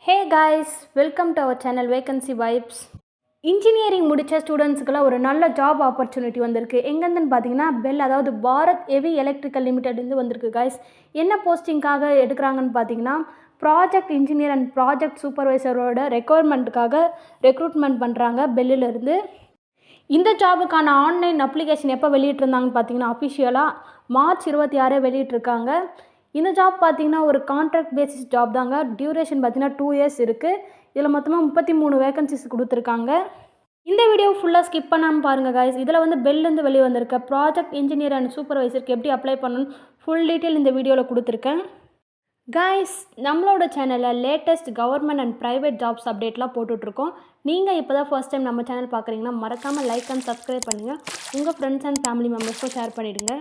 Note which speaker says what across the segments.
Speaker 1: Hey guys, welcome to our channel vacancy vibes. Engineering முடித்த ஸ்டூடெண்ட்ஸுக்கெல்லாம் ஒரு நல்ல ஜாப் ஆப்பர்ச்சுனிட்டி வந்திருக்கு. எங்கேருந்துன்னு பார்த்தீங்கன்னா பெல், அதாவது பாரத் ஹெவி எலக்ட்ரிக்கல் லிமிடெட்லேருந்து வந்திருக்கு காய்ஸ். என்ன போஸ்டிங்காக எடுக்கிறாங்கன்னு பார்த்தீங்கன்னா ப்ராஜெக்ட் இன்ஜினியர் அண்ட் ப்ராஜெக்ட் சூப்பர்வைசரோட ரெக்குவயர்மெண்ட்டுக்காக ரெக்ரூட்மெண்ட் பண்ணுறாங்க பெல்லிலேருந்து. இந்த ஜாபுக்கான ஆன்லைன் அப்ளிகேஷன் எப்போ வெளியிட்டிருந்தாங்கன்னு பார்த்தீங்கன்னா அஃபிஷியலாக மார்ச் 26 வெளியிட்டிருக்காங்க. இந்த ஜாப் பார்த்தீங்கன்னா ஒரு கான்ட்ராக்ட் பேசிஸ் ஜாப் தாங்க. டியூரேஷன் பார்த்தீங்கன்னா 2 years இருக்குது. இதில் மொத்தமாக 33 வேகன்சிஸ் கொடுத்துருக்காங்க. இந்த வீடியோ ஃபுல்லாக ஸ்கிப் பண்ணாமல் பாருங்கள் காய்ஸ். இதில் வந்து பெல்லேருந்து வெளியே வந்திருக்க ப்ராஜெக்ட் இன்ஜினியர் அண்ட் சூப்பர்வைசருக்கு எப்படி அப்ளை பண்ணணும் ஃபுல் டீட்டெயில் இந்த வீடியோவில் கொடுத்துருக்கேன். காய்ஸ், நம்மளோட சேனலில் latest government and private jobs அப்டேட்லாம் போட்டுட்ருக்கோம். நீங்கள் இப்போ தான் ஃபர்ஸ்ட் டைம் நம்ம சேனல் பார்க்குறீங்கன்னா மறக்காமல் லைக் அண்ட் சப்ஸ்கிரைப் பண்ணுங்கள். உங்கள் ஃப்ரெண்ட்ஸ் அண்ட் ஃபேமிலி மெம்பர்ஸ்க்கும் ஷேர் பண்ணிவிடுங்க.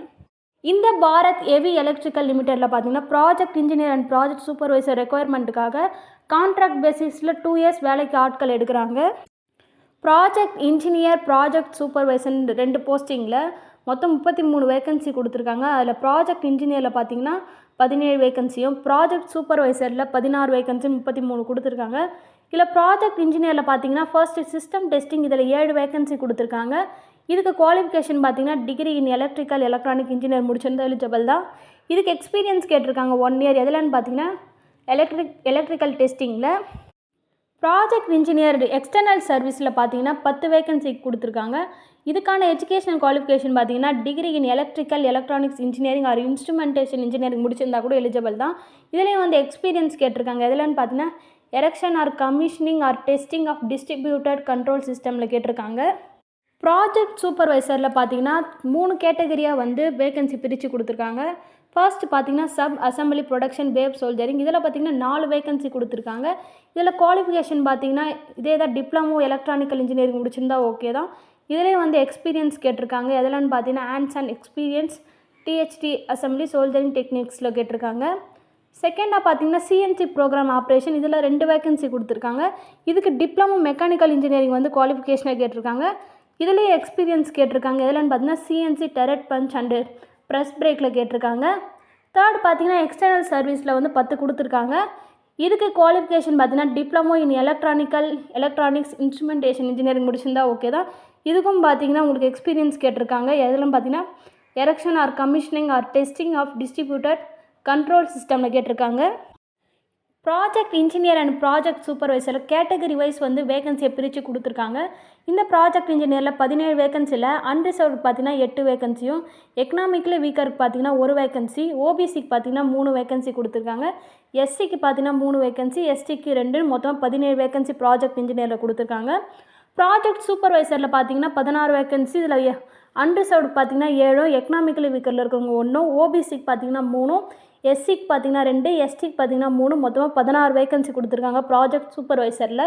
Speaker 1: இந்த பாரத் ஹெவி எலக்ட்ரிக்கல் லிமிடெடில் பார்த்தீங்கன்னா project engineer and project supervisor ரெக்குவயர்மெண்ட்டுக்காக கான்ட்ராக்ட் பேசிஸில் 2 years வேலைக்கு ஆட்கள் எடுக்கிறாங்க. ப்ராஜெக்ட் இன்ஜினியர் ப்ராஜெக்ட் சூப்பர்வைசர் 2 போஸ்டிங்கில் மொத்தம் 33 வேகன்சி கொடுத்துருக்காங்க. அதில் ப்ராஜெக்ட் இன்ஜினியரில் பார்த்தீங்கன்னா 17 வேகன்சியும், ப்ராஜெக்ட் சூப்பர்வைசரில் 16 வேகன்சியும் 33 கொடுத்துருக்காங்க. இதில் ப்ராஜெக்ட் இன்ஜினியரில் பார்த்தீங்கன்னா ஃபர்ஸ்ட் சிஸ்டம் டெஸ்டிங், இதில் 7 வேகன்சி கொடுத்துருக்காங்க. இதுக்கு குவாலிஃபிகேஷன் பார்த்தீங்கன்னா degree in electrical electronic engineer முடிச்சிருந்தா எலிஜிபிள் தான். இதுக்கு எக்ஸ்பீரியன்ஸ் கேட்டிருக்காங்க 1 year. எதுலன்னு பார்த்தீங்கன்னா எலக்ட்ரிக்கல் டெஸ்டிங்கில். ப்ராஜெக்ட் இன்ஜினியர் எக்ஸ்டர்னல் சர்வீஸில் பார்த்தீங்கன்னா 10 வேகன்சி கொடுத்துருக்காங்க. இதுக்கான எஜுகேஷனல் குவாலிஃபிகேஷன் பார்த்தீங்கன்னா degree in electrical electronics engineering or instrumentation engineering முடிச்சிருந்தா கூட எலிஜிபிள் தான். இதுலேயும் வந்து எக்ஸ்பீரியன்ஸ் கேட்டிருக்காங்க. எதுலன்னு பார்த்தீங்கன்னா erection or commissioning or testing of distributed control சிஸ்டமில் கேட்டிருக்காங்க. ப்ராஜெக்ட் சூப்பர்வைசரில் பார்த்தீங்கன்னா 3 கேட்டகரியாக வந்து வேகன்சி பிரித்து கொடுத்துருக்காங்க. ஃபர்ஸ்ட் பார்த்தீங்கன்னா சப் அசம்பிளி ப்ரொடக்ஷன் வேவ் சோல்ஜரிங், இதில் பார்த்தீங்கன்னா 4 வேகன்சி கொடுத்துருக்காங்க. இதில் குவாலிஃபிகேஷன் பார்த்தீங்கன்னா இதே தான், டிப்ளமோ எலக்ட்ரானிக்கல் இன்ஜினியரிங் முடிச்சிருந்தா ஓகே தான். இதிலே வந்து எக்ஸ்பீரியன்ஸ் கேட்டிருக்காங்க. எதுலன்னு பார்த்தீங்கன்னா hands and experience THT assembly soldering டெக்னிக்ஸில் கேட்டிருக்காங்க. செகண்டாக பார்த்தீங்கன்னா சிஎன்சி ப்ரோக்ராம் ஆப்ரேஷன், இதில் 2 வேகன்சி கொடுத்துருக்காங்க. இதுக்கு டிப்ளமோ மெக்கானிக்கல் இன்ஜினியரிங் வந்து குவாலிஃபிகேஷனாக கேட்டிருக்காங்க. இதுலேயே எக்ஸ்பீரியன்ஸ் கேட்டிருக்காங்க. எதுலன்னு பார்த்தீங்கன்னா சிஎன்சி டெரட் பஞ்ச் அண்டு ப்ரெஸ் பிரேக்கில் கேட்டிருக்காங்க. தேர்ட் பார்த்தீங்கன்னா எக்ஸ்டர்னல் சர்வீஸில் வந்து 10 கொடுத்துருக்காங்க. இதுக்கு குவாலிஃபிகேஷன் பார்த்தீங்கன்னா diploma in electronics instrumentation engineering முடிச்சிருந்தா ஓகே தான். இதுக்கும் பார்த்தீங்கன்னா உங்களுக்கு எக்ஸ்பீரியன்ஸ் கேட்டிருக்காங்க. எதுலன்னு பார்த்தீங்கன்னா erection or commissioning or testing of distributed control சிஸ்டமில் கேட்டிருக்காங்க. Project engineer and project supervisor category wise வந்து வேகன்சியை பிரித்து கொடுத்துருக்காங்க. இந்த ப்ராஜெக்ட் இன்ஜினியரில் 17 வேகன்சியில் அன்ரிசர்வ்டு பார்த்தீங்கன்னா 8 வேகன்சியும், எக்கனாமிக்கலி வீக்கருக்கு பார்த்தீங்கன்னா 1 வேகன்சி, ஓபிசிக்கு பார்த்தீங்கன்னா 3 வேகன்சி கொடுத்துருக்காங்க. எஸ்சிக்கு பார்த்தீங்கன்னா 3 வேகன்சி, எஸ்டிக்கு 2, மொத்தம் 17 வேகன்சி ப்ராஜெக்ட் இன்ஜினியரில் கொடுத்துருக்காங்க. ப்ராஜெக்ட் சூப்பர்வைசரில் பார்த்தீங்கன்னா 16 வேகன்சி, இதில் அன்ரிசர்வ்டு பார்த்தீங்கன்னா 7, எக்கனாமிக்கலி வீக்கரில் இருக்கிறவங்க 1, ஓபிசிக்கு பார்த்தீங்கன்னா 3, எஸ்சிக்கு பார்த்தீங்கன்னா 2, எஸ்டிக்கு பார்த்தீங்கன்னா 3, மொத்தமாக 16 வேகன்சி கொடுத்துருக்காங்க ப்ராஜெக்ட் சூப்பர்வைசரில்.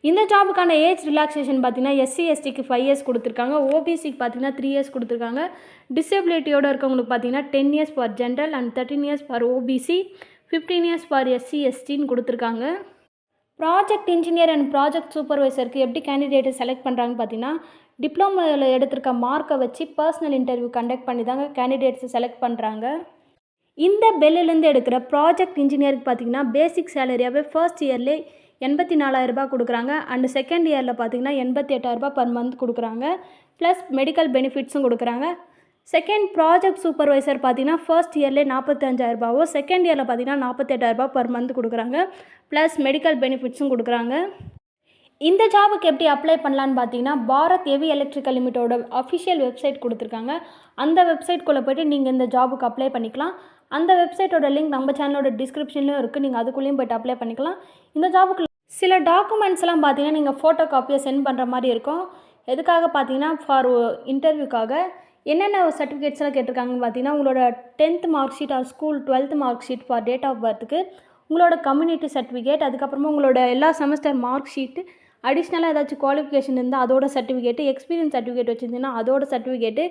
Speaker 1: இந்த ஜாபுக்கான ஏஜ் ரிலாக்ஸேஷன் பார்த்தீங்கன்னா எஸ்சி எஸ்டிக்கு 5 years கொடுத்துருக்காங்க, ஓபிசிக்கு பார்த்தீங்கன்னா 3 years கொடுத்துருக்காங்க. டிசபிலிட்டியோடு இருக்கவங்களுக்கு பார்த்தீங்கன்னா 10 years for general and 13 years for OBC, 15 years for SC எஸ்டின்னு கொடுத்துருக்காங்க. ப்ராஜெக்ட் இன்ஜினியர் அண்ட் ப்ராஜெக்ட் சூப்பர்வைசருக்கு எப்படி கேண்டிடேட்டை செலக்ட் பண்ணுறாங்கன்னு பார்த்தீங்கன்னா டிப்ளமோவில் எடுத்திருக்க மார்க்கை வச்சு பர்சனல் இன்டர்வியூ கண்டக்ட் பண்ணி தாங்க கேண்டிடேட்ஸை செலக்ட் பண்ணுறாங்க. இந்த பெல்லிலேருந்து எடுக்கிற ப்ராஜெக்ட் இன்ஜினியருக்கு பார்த்தீங்கன்னா பேசிக் சேலரியாகவே ஃபர்ஸ்ட் இயர்லேயே 84,000 ரூபாய் கொடுக்குறாங்க. அண்டு செகண்ட் இயரில் பார்த்தீங்கன்னா 88,000 ரூபாய் பர் மந்த் கொடுக்குறாங்க. ப்ளஸ் மெடிக்கல் பெனிஃபிட்ஸும் கொடுக்குறாங்க. செகண்ட் ப்ராஜெக்ட் சூப்பர்வைசர் பார்த்தீங்கன்னா ஃபர்ஸ்ட் இயர்லேயே 45,000 ரூபாவும், செகண்ட் இயரில் பார்த்தீங்கன்னா 48,000 ரூபாய் பர் மந்த் கொடுக்குறாங்க. ப்ளஸ் மெடிக்கல் பெனிஃபிட்ஸும் கொடுக்குறாங்க. இந்த ஜாபுக்கு எப்படி அப்ளை பண்ணலான்னு பார்த்தீங்கன்னா பாரத் ஹெவி எலக்ட்ரிக்கல் லிமிட்டோட அஃபிஷியல் வெப்சைட் கொடுத்துருக்காங்க. அந்த வெப்சைட்குள்ளே போய்ட்டு நீங்கள் இந்த ஜாபுக்கு அப்ளை பண்ணிக்கலாம். அந்த வெப்சைட்டோட லிங்க் நம்ம சேனலோட டிஸ்கிரிப்ஷன்லையும் இருக்குது, நீங்கள் அதுக்குள்ளேயும் போய்ட்டு அப்ளை பண்ணிக்கலாம். இந்த ஜாபுக்கு சில டாக்குமெண்ட்ஸ்லாம் பார்த்தீங்கன்னா நீங்கள் ஃபோட்டோ காப்பியை சென்ட் பண்ணுற மாதிரி இருக்கும். எதுக்காக பார்த்தீங்கன்னா ஃபார் இன்டர்வியூக்காக. என்னென்ன சர்டிஃபிகேட்ஸ்லாம் கேட்டிருக்காங்கன்னு பார்த்தீங்கன்னா உங்களோட 10th mark sheet or school 12th mark sheet for date of பர்த்துக்கு, உங்களோட கம்யூனிட்டி சர்டிஃபிகேட், அதுக்கப்புறமா உங்களோட எல்லா செமஸ்டர் மார்க் ஷீட்டு, அடிஷ்னலாக ஏதாச்சும் குவாலிஃபிகேஷன் இருந்தால் அதோட சர்டிஃபிகேட்டு, எக்ஸ்பீரியன்ஸ் சர்டிஃபிகேட் வச்சுருந்தீங்கன்னா அதோட சர்டிஃபிகேட்டு,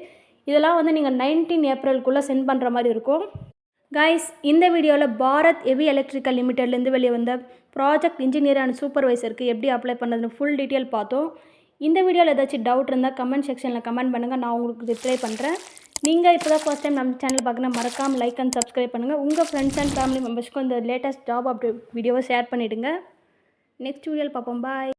Speaker 1: இதெல்லாம் வந்து நீங்கள் 19 ஏப்ரலுக்குள்ளே சென்ட் பண்ணுற மாதிரி இருக்கும். கைஸ், இந்த வீடியோவில் பாரத் ஹெவி எலக்ட்ரிக்கல் லிமிடெட்லேருந்து வெளியே வந்த ப்ராஜெக்ட் இன்ஜினியர் அண்ட் சூப்பர்வைசருக்கு எப்படி அப்ளை பண்ணுறதுன்னு ஃபுல் டீட்டெயில் பார்த்தோம். இந்த வீடியோவில் ஏதாச்சும் டவுட் இருந்தால் கமெண்ட் செக்ஷனில் கமெண்ட் பண்ணுங்கள், நான் உங்களுக்கு ரிப்ளை பண்ணுறேன். நீங்கள் இப்போ தான் ஃபர்ஸ்ட் டைம் நம்ம சேனல் பார்க்கணும் மறக்காமல் லைக் அண்ட் சப்ஸ்கிரைப் பண்ணுங்கள். உங்கள் ஃப்ரெண்ட்ஸ் அண்ட் ஃபேமிலி மெம்பர்ஸ்க்கும் இந்த லேட்டஸ்ட் ஜாப் அப்டேட் வீடியோவை ஷேர் பண்ணிவிடுங்க. நெக்ஸ்ட் வீடியோவில் பார்ப்போம். பாய்.